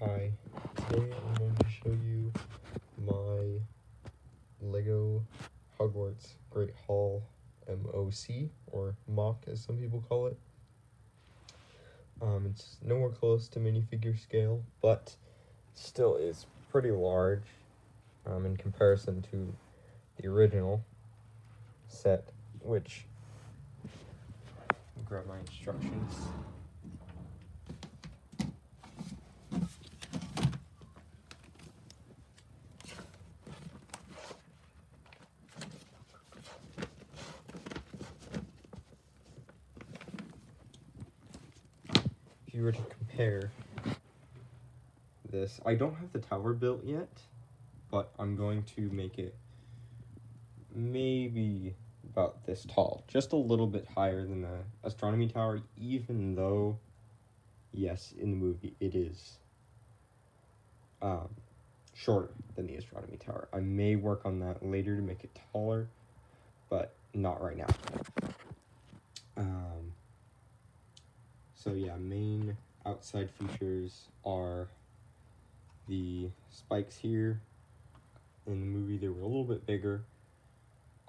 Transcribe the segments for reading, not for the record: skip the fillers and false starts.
Hi, today I'm going to show you my Lego Hogwarts Great Hall MOC, or mock as some people call it. It's nowhere close to minifigure scale, but still is pretty large in comparison to the original set, which, grab my instructions. If you were to compare this, I don't have the tower built yet, but I'm going to make it maybe about this tall, just a little bit higher than the astronomy tower, even though, yes, in the movie it is shorter than the astronomy tower. I may work on that later to make it taller, but not right now. So yeah, main outside features are the spikes here. In the movie they were a little bit bigger.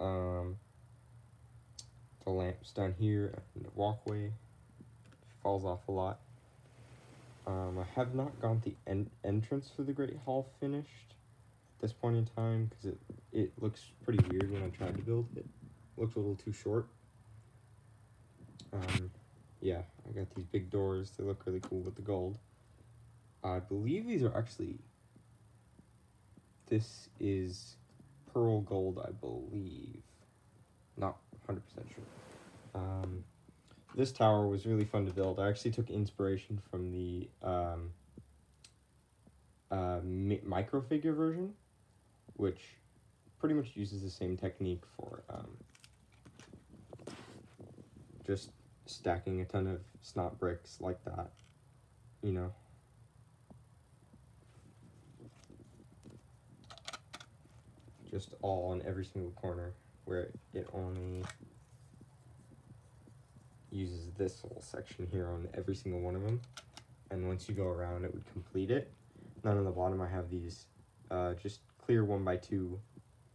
The lamps down here and the walkway falls off a lot. I have not got the entrance for the Great Hall finished at this point in time because it looks pretty weird when I tried to build it. It looks a little too short. Yeah, I got these big doors. They look really cool with the gold. I believe these are actually, this is pearl gold, I believe. Not 100% sure. This tower was really fun to build. I actually took inspiration from the microfigure version, which pretty much uses the same technique for just stacking a ton of snot bricks like that, you know. Just all on every single corner, where it only uses this little section here on every single one of them, and once you go around it would complete it. Then on the bottom I have these just clear 1x2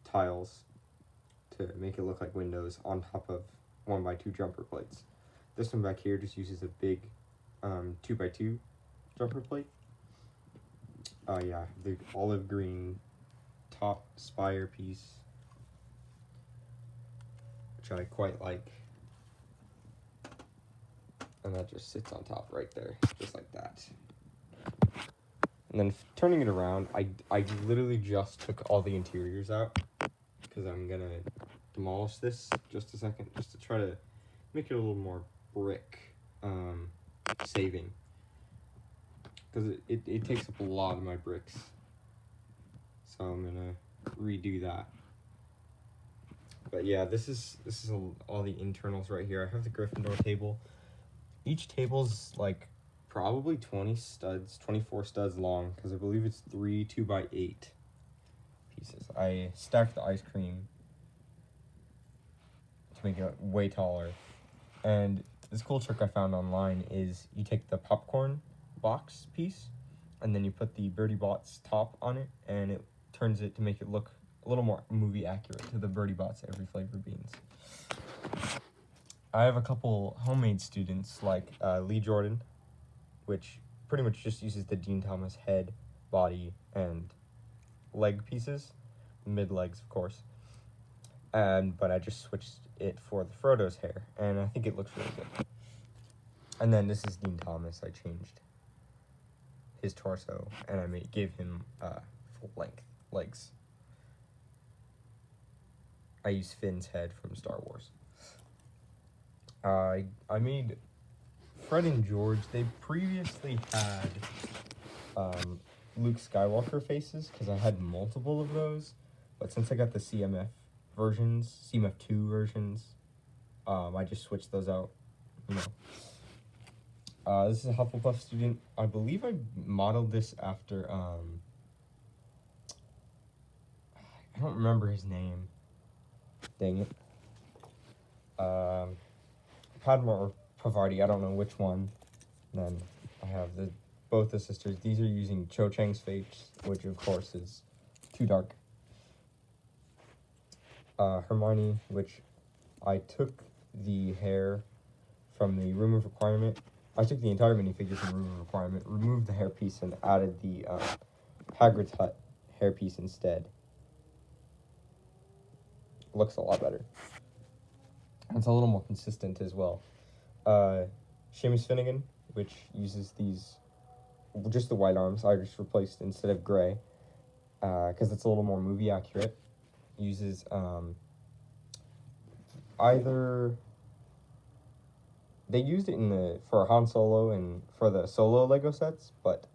tiles to make it look like windows on top of 1x2 jumper plates. This one back here just uses a big 2x2 jumper plate. Yeah, the olive green top spire piece, which I quite like. And that just sits on top right there, just like that. And then turning it around, I literally just took all the interiors out because I'm gonna demolish this just a second, just to try to make it a little more brick saving, because it takes up a lot of my bricks. So I'm gonna redo that. But yeah, this is all the internals right here. I have the Gryffindor table. Each table's like probably 20 studs, 24 studs long, because I believe it's 3 2x8 pieces. I stacked the ice cream to make it way taller. And this cool trick I found online is you take the popcorn box piece and then you put the Birdie Bots top on it, and it turns it to make it look a little more movie accurate to the Birdie Bots Every Flavor beans. I have a couple homemade students like Lee Jordan, which pretty much just uses the Dean Thomas head, body, and leg pieces, mid legs of course. But I just switched it for the Frodo's hair, and I think it looks really good. And then this is Dean Thomas. I changed his torso, and I gave him full length legs. I used Finn's head from Star Wars. I made Fred and George. They previously had Luke Skywalker faces because I had multiple of those, but since I got the CMF versions, CMF2 versions, I just switched those out, you know. This is a Hufflepuff student. I believe I modeled this after, I don't remember his name. Dang it. Padma or Pavarti, I don't know which one. And then I have the both the sisters. These are using Cho Chang's face, which of course is too dark. Hermione, which I took the hair from the Room of Requirement. I took the entire minifigure from Room of Requirement, removed the hairpiece, and added the Hagrid's Hut hairpiece instead. Looks a lot better. It's a little more consistent as well. Seamus Finnegan, which uses these, just the white arms, I just replaced instead of gray, because it's a little more movie accurate. Uses either, they used it for Han Solo and for the Solo Lego sets, but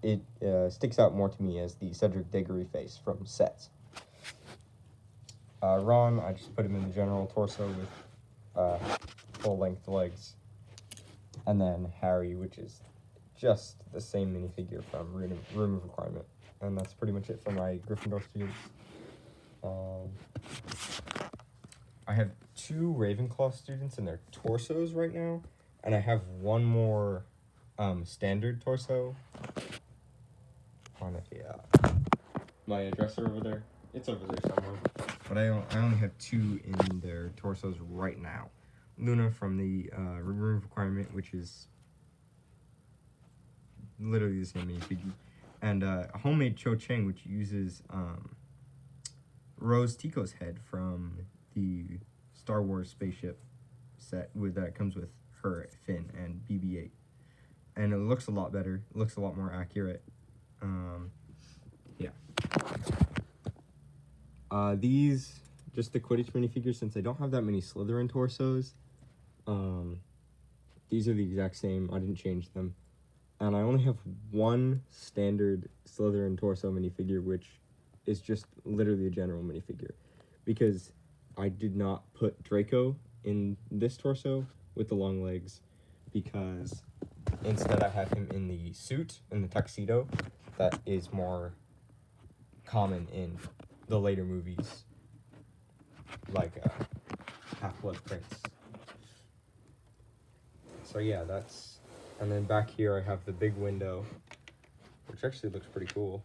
it sticks out more to me as the Cedric Diggory face from sets. Ron, I just put him in the general torso with full-length legs. And then Harry, which is just the same minifigure from Room of Requirement. And that's pretty much it for my Gryffindor students. I have 2 Ravenclaw students in their torsos right now. And I have one more standard torso on my dresser over there. It's over there somewhere. But I only have 2 in their torsos right now. Luna from the Room of Requirement, which is literally the same minifigure. And a homemade Cho Chang, which uses Rose Tico's head from the Star Wars spaceship set that comes with her, Finn, and BB-8. And it looks a lot better. It looks a lot more accurate. Yeah. These, just the Quidditch minifigures, since I don't have that many Slytherin torsos, these are the exact same. I didn't change them. And I only have one standard Slytherin torso minifigure, which is just literally a general minifigure. Because I did not put Draco in this torso with the long legs, because instead I have him in the suit, in the tuxedo, that is more common in the later movies, like Half-Blood Prince. So yeah, that's... And then back here I have the big window, which actually looks pretty cool.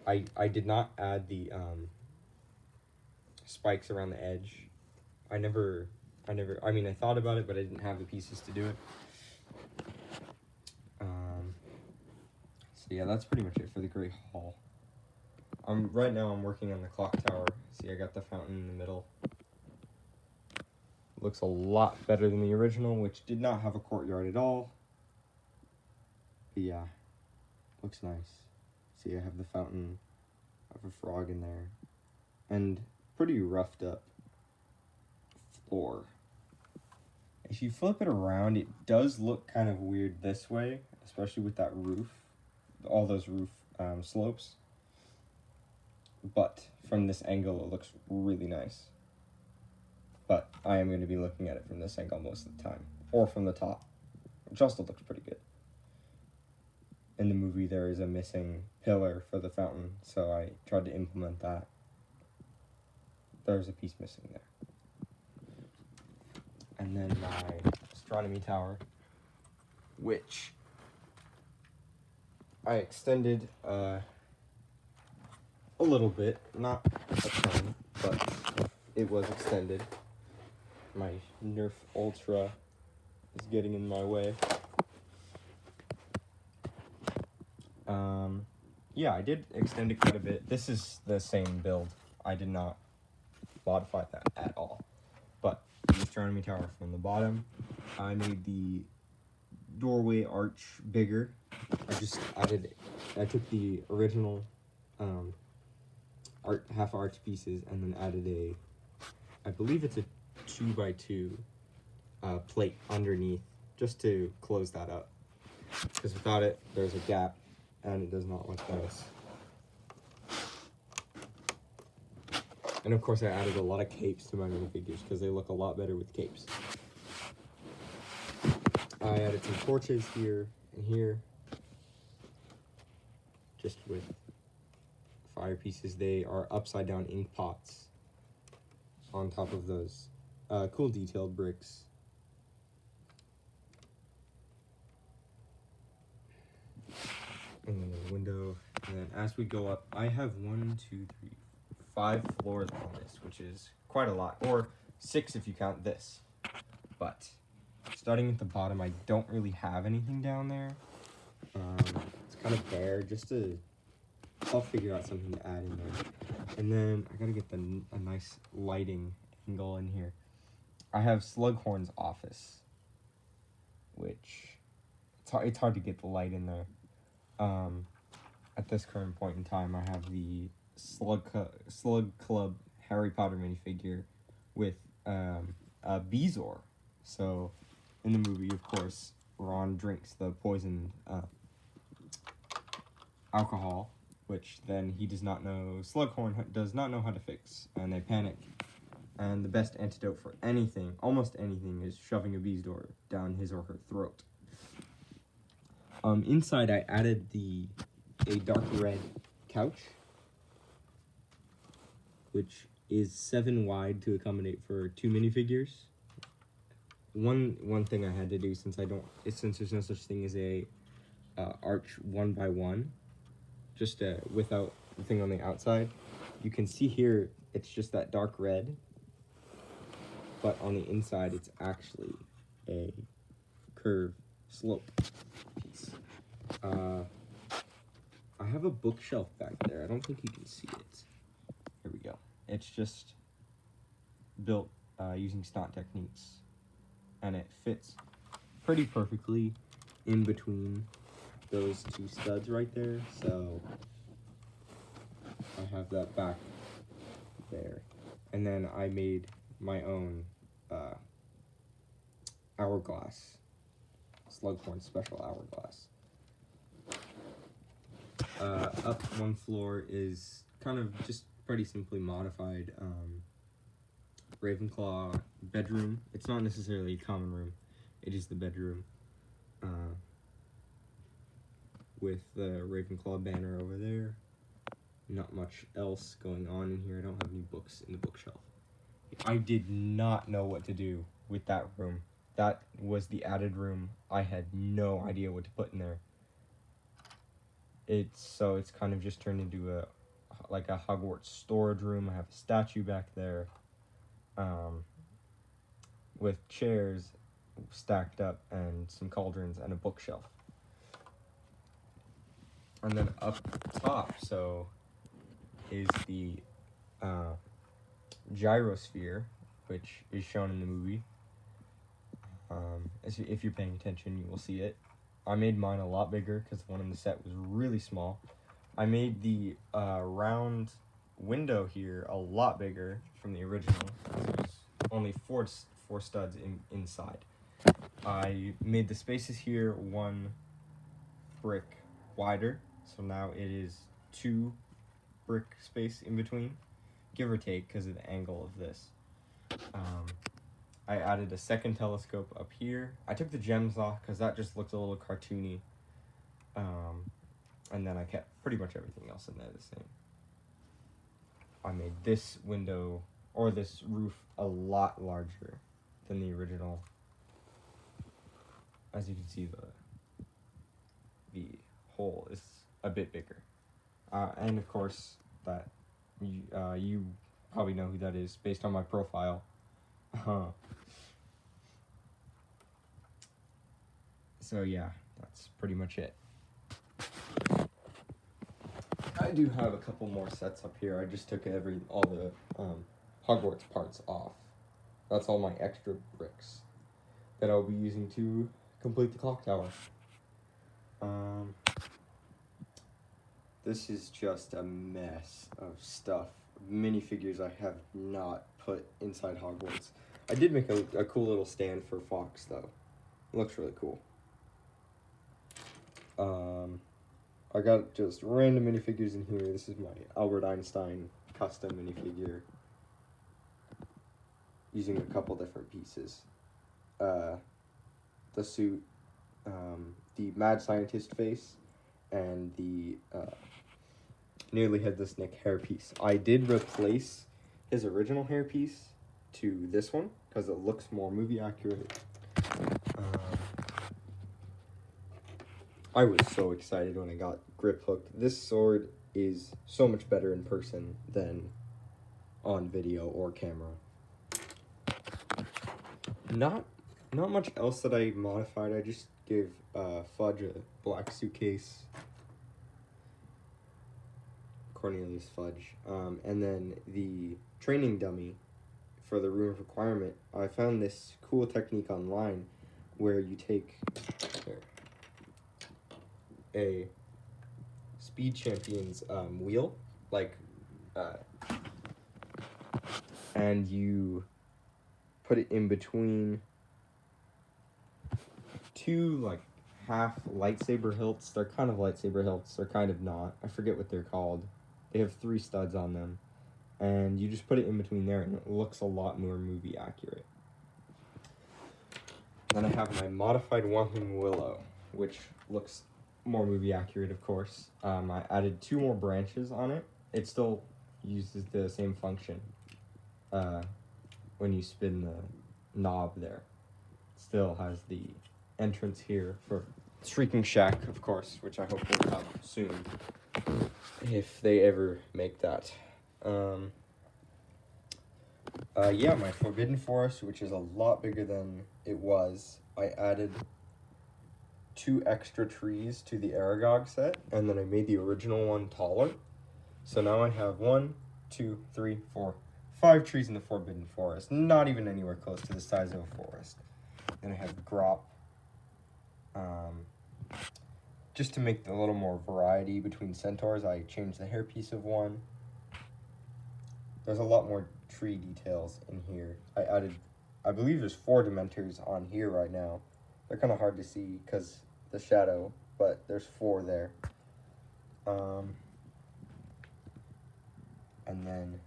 I did not add the spikes around the edge. I mean, I thought about it, but I didn't have the pieces to do it. So yeah, that's pretty much it for the Great Hall. Right now I'm working on the clock tower. See, I got the fountain in the middle. Looks a lot better than the original, which did not have a courtyard at all. But yeah, looks nice. See, I have the fountain, I have a frog in there, and pretty roughed up floor. If you flip it around, it does look kind of weird this way, especially with that roof, all those roof slopes. But from this angle, it looks really nice. But I am going to be looking at it from this angle most of the time, or from the top, which also looks pretty good. In the movie, there is a missing pillar for the fountain, so I tried to implement that. There's a piece missing there. And then my astronomy tower, which I extended a little bit, not a ton, but it was extended. My Nerf Ultra is getting in my way. Yeah, I did extend it quite a bit. This is the same build. I did not modify that at all. But the astronomy tower from the bottom, I made the doorway arch bigger. I took the original half arch pieces and then added I believe it's a 2x2 plate underneath, just to close that up. Because without it, there's a gap, and it does not look nice. And of course, I added a lot of capes to my minifigures, because they look a lot better with capes. I added some torches here and here, just with fire pieces. They are upside down ink pots on top of those cool detailed bricks. window, and then as we go up, I have 5 floors on this, which is quite a lot, or 6 if you count this. But starting at the bottom, I don't really have anything down there. It's kind of bare, I'll figure out something to add in there. And then I gotta get a nice lighting angle in here. I have Slughorn's office, which it's hard to get the light in there. At this current point in time, I have the Slug Club Harry Potter minifigure with a Bezoar. So, in the movie, of course, Ron drinks the poisoned alcohol, which then Slughorn does not know how to fix, and they panic. And the best antidote for almost anything, is shoving a Bezoar down his or her throat. Inside, I added a dark red couch, which is 7 wide to accommodate for 2 minifigures. One thing I had to do, since there's no such thing as a arch 1x1, just without the thing on the outside, you can see here it's just that dark red, but on the inside it's actually a curved slope piece. I have a bookshelf back there. I don't think you can see it. Here we go. It's just built using stunt techniques, and it fits pretty perfectly in between those 2 studs right there. So I have that back there, and then I made my own hourglass, Slughorn special hourglass. Up 1 floor is kind of just pretty simply modified Ravenclaw bedroom. It's not necessarily a common room, it is the bedroom, with the Ravenclaw banner over there. Not much else going on in here. I don't have any books in the bookshelf. I did not know what to do with that room. That was the added room. I had no idea what to put in there. It's kind of just turned into a Hogwarts storage room. I have a statue back there, with chairs stacked up and some cauldrons and a bookshelf. And then up top, is the gyrosphere, which is shown in the movie. If you're paying attention, you will see it. I made mine a lot bigger because the one in the set was really small. I made the round window here a lot bigger from the original. There's only four studs inside. I made the spaces here 1 brick wider, so now it is 2 brick space in between, give or take because of the angle of this. I added a second telescope up here. I took the gems off because that just looked a little cartoony. And then I kept pretty much everything else in there the same. I made this window, or this roof, a lot larger than the original. As you can see, the hole is a bit bigger. And of course, that you probably know who that is based on my profile. So yeah, that's pretty much it. I do have a couple more sets up here. I just took all the Hogwarts parts off. That's all my extra bricks that I'll be using to complete the clock tower. This is just a mess of stuff. Minifigures I have not put inside Hogwarts. I did make a cool little stand for Fox, though. It looks really cool. I got just random minifigures in here. This is my Albert Einstein custom minifigure, using a couple different pieces. The suit, the mad scientist face, and the nearly headless Nick hairpiece. I did replace his original hairpiece to this one because it looks more movie accurate. I was so excited when I got grip hooked. This sword is so much better in person than on video or camera. Not much else that I modified. I just gave Fudge a black suitcase. Cornelius Fudge. And then the training dummy for the room of requirement. I found this cool technique online where you take a Speed Champions wheel, like, and you put it in between two, like, half lightsaber hilts. They're kind of lightsaber hilts. They're kind of not. I forget what they're called. They have 3 studs on them. And you just put it in between there, and it looks a lot more movie accurate. Then I have my modified Whomping Willow, which looks more movie accurate, of course. I added 2 more branches on it. It still uses the same function when you spin the knob there. It still has the entrance here for Shrieking Shack, of course, which I hope will come soon, if they ever make that. Yeah, my Forbidden Forest, which is a lot bigger than it was. I added 2 extra trees to the Aragog set, and then I made the original one taller. So now I have 1, 2, 3, 4, 5 trees in the Forbidden Forest. Not even anywhere close to the size of a forest. Then I have Grop. Just to make a little more variety between centaurs, I changed the hairpiece of one. There's a lot more tree details in here. I believe there's 4 Dementors on here right now. They're kind of hard to see because the shadow, but there's 4 there. And then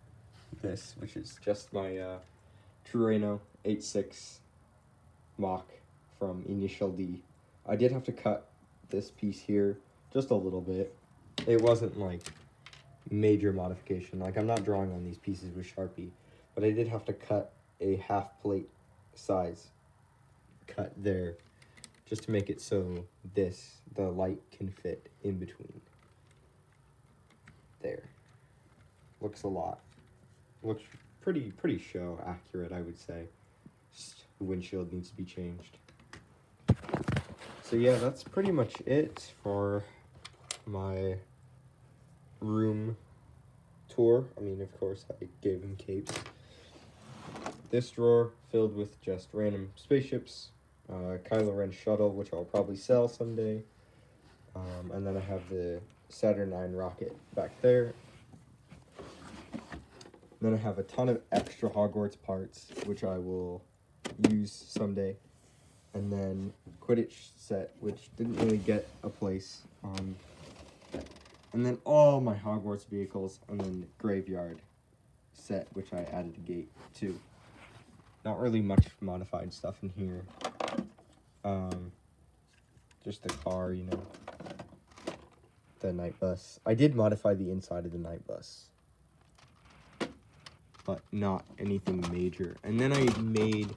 this, which is just my Trueno 8.6 mock from Initial D. I did have to cut this piece here just a little bit. It wasn't like major modification. Like, I'm not drawing on these pieces with Sharpie, but I did have to cut a half plate size cut there just to make it so the light can fit in between. There. Looks pretty show accurate, I would say. Just the windshield needs to be changed. So yeah, that's pretty much it for my room tour. I mean, of course, I gave him capes. This drawer filled with just random spaceships, Kylo Ren shuttle, which I'll probably sell someday, and then I have the Saturn IX rocket back there. Then I have a ton of extra Hogwarts parts, which I will use someday. And then Quidditch set, which didn't really get a place. And then all my Hogwarts vehicles, and then Graveyard set, which I added a gate to. Not really much modified stuff in here. Just the car, you know. The night bus. I did modify the inside of the night bus, but not anything major. And then I made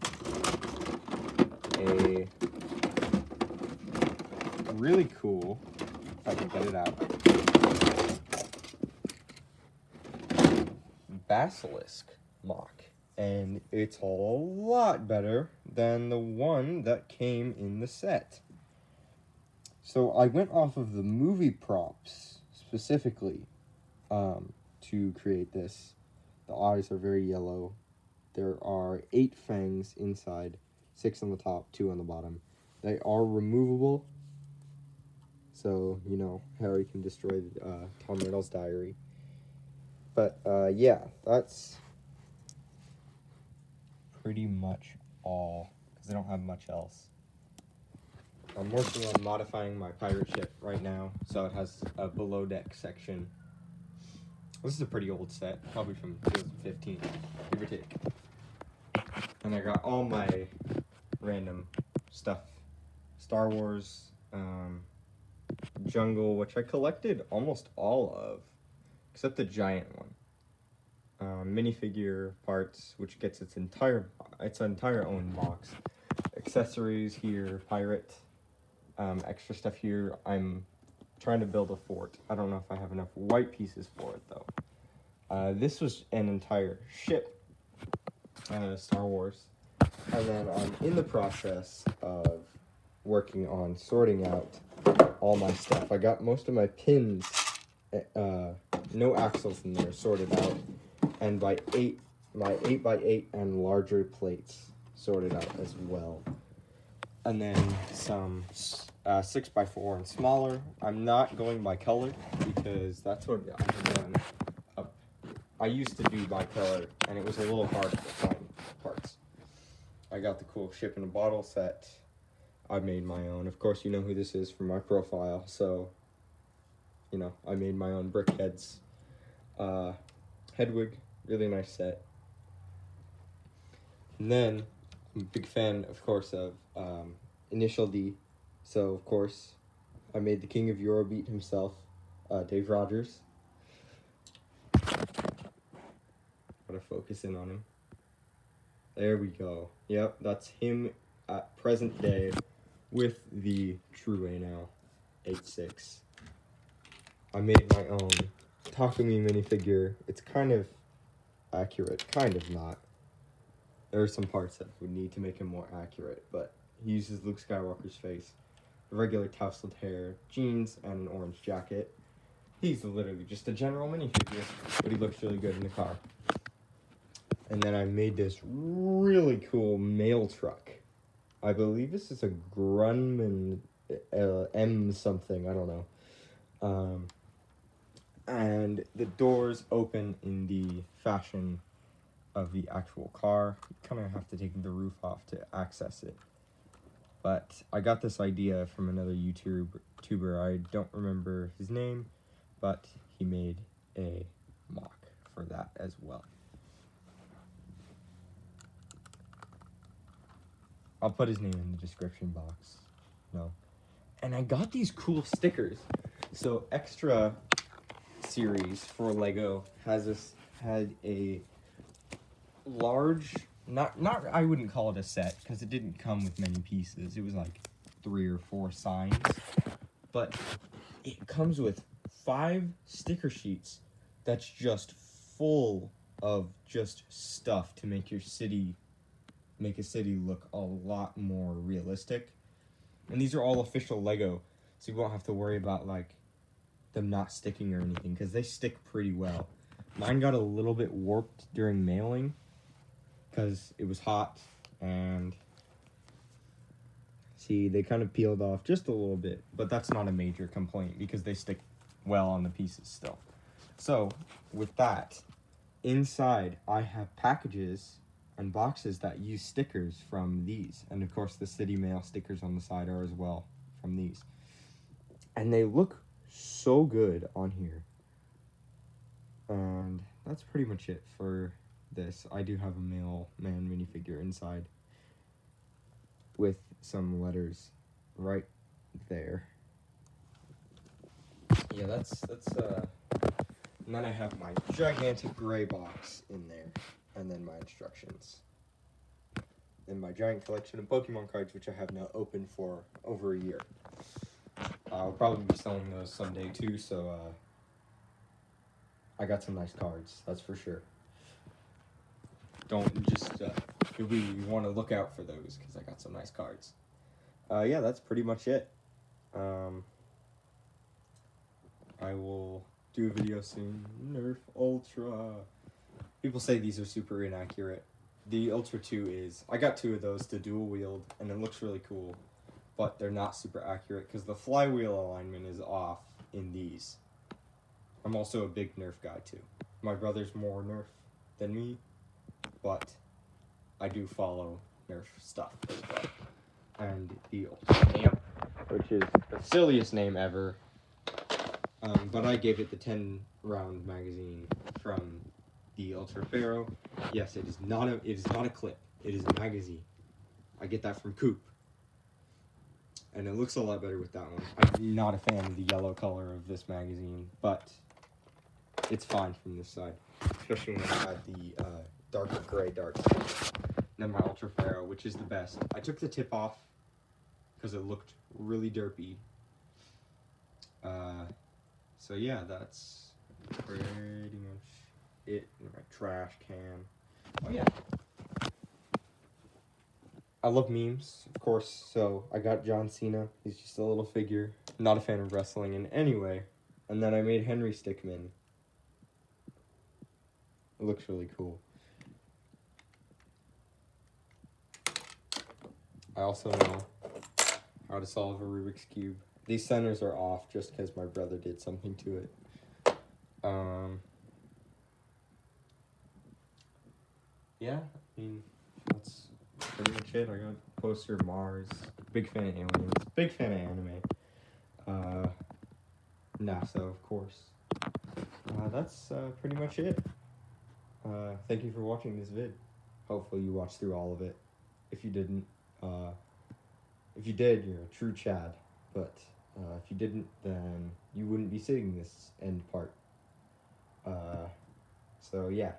a really cool, if I can get it out, Basilisk mock. And it's a lot better than the one that came in the set. So I went off of the movie props specifically to create this. The eyes are very yellow. There are 8 fangs inside, 6 on the top, 2 on the bottom. They are removable, so, you know, Harry can destroy Tom Riddle's diary. But, yeah, that's pretty much all, because I don't have much else. I'm working on modifying my pirate ship right now, so it has a below deck section. This is a pretty old set, probably from 2015, give or take. And I got all my random stuff. Star Wars, Jungle, which I collected almost all of, except the giant one. Minifigure parts, which gets its entire own box. Accessories here, pirate. extra stuff here. I'm trying to build a fort. I don't know if I have enough white pieces for it, though. This was an entire ship, Star Wars. And then I'm in the process of working on sorting out all my stuff. I got most of my pins, no axles in there, sorted out. And my 8x8 and larger plates sorted out as well. And then some 6x4 and smaller. I'm not going by color because that's what I've done. I used to do by color, and it was a little hard to find parts. I got the cool ship in a bottle set. I made my own. Of course, you know who this is from my profile, so, you know, I made my own brick heads. Hedwig, really nice set. And then, I'm a big fan, of course, of Initial D. So, of course, I made the king of Eurobeat himself, Dave Rogers. Gotta focus in on him. There we go. Yep, that's him at present day with the True A now 8.6. I made my own Talk to Me minifigure. It's kind of accurate, kind of not. There are some parts that would need to make him more accurate, but he uses Luke Skywalker's face, regular tousled hair, jeans, and an orange jacket. He's literally just a general minifigure, but he looks really good in the car. And then I made this really cool mail truck. I believe this is a Grumman M something, I don't know. And the doors open in the fashion of the actual car. You kind of have to take the roof off to access it. But I got this idea from another YouTuber. I don't remember his name, but he made a mock for that as well. I'll put his name in the description box. No. And I got these cool stickers. So Extra series for Lego had a large, not I wouldn't call it a set because it didn't come with many pieces. It was like 3 or 4 signs. But it comes with 5 sticker sheets that's just full of just stuff to make a city look a lot more realistic. And these are all official Lego, so you won't have to worry about like them not sticking or anything because they stick pretty well. Mine got a little bit warped during mailing because it was hot, and see, they kind of peeled off just a little bit, but that's not a major complaint because they stick well on the pieces still. So with that, inside I have packages and boxes that use stickers from these, and of course the City Mail stickers on the side are as well from these, and they look so good on here. And that's pretty much it for this. I do have a mailman minifigure inside with some letters right there. Yeah, that's and then I have my gigantic gray box in there, and then my instructions. And my giant collection of Pokemon cards, which I have now open for over a year. I'll probably be selling those someday too, so I got some nice cards, that's for sure. Don't just, you want to look out for those, because I got some nice cards. Yeah, that's pretty much it. I will do a video soon. Nerf Ultra. People say these are super inaccurate. The Ultra 2 is, I got 2 of those to dual wield, and it looks really cool, but they're not super accurate because the flywheel alignment is off in these. I'm also a big Nerf guy too. My brother's more Nerf than me, but I do follow Nerf stuff as well. And the Ultra Amp, which is the silliest name ever, but I gave it the 10-round magazine from the Ultra Pharaoh. Yes, it is not a clip. It is a magazine. I get that from Coop. And it looks a lot better with that one. I'm not a fan of the yellow color of this magazine, but it's fine from this side. Especially when I had the darker gray darts. And then my Ultra Pharaoh, which is the best. I took the tip off because it looked really derpy. So yeah, that's pretty much it in my trash can. Oh yeah. I love memes, of course, so I got John Cena. He's just a little figure. Not a fan of wrestling in any way. And then I made Henry Stickmin. It looks really cool. I also know how to solve a Rubik's Cube. These centers are off just because my brother did something to it. Yeah, I mean, that's pretty much it. I got a poster of Mars. Big fan of aliens. Big fan of anime. NASA, of course. That's pretty much it. Thank you for watching this vid. Hopefully you watched through all of it. If you didn't, if you did, you're a true Chad. But if you didn't, then you wouldn't be seeing this end part. So yeah.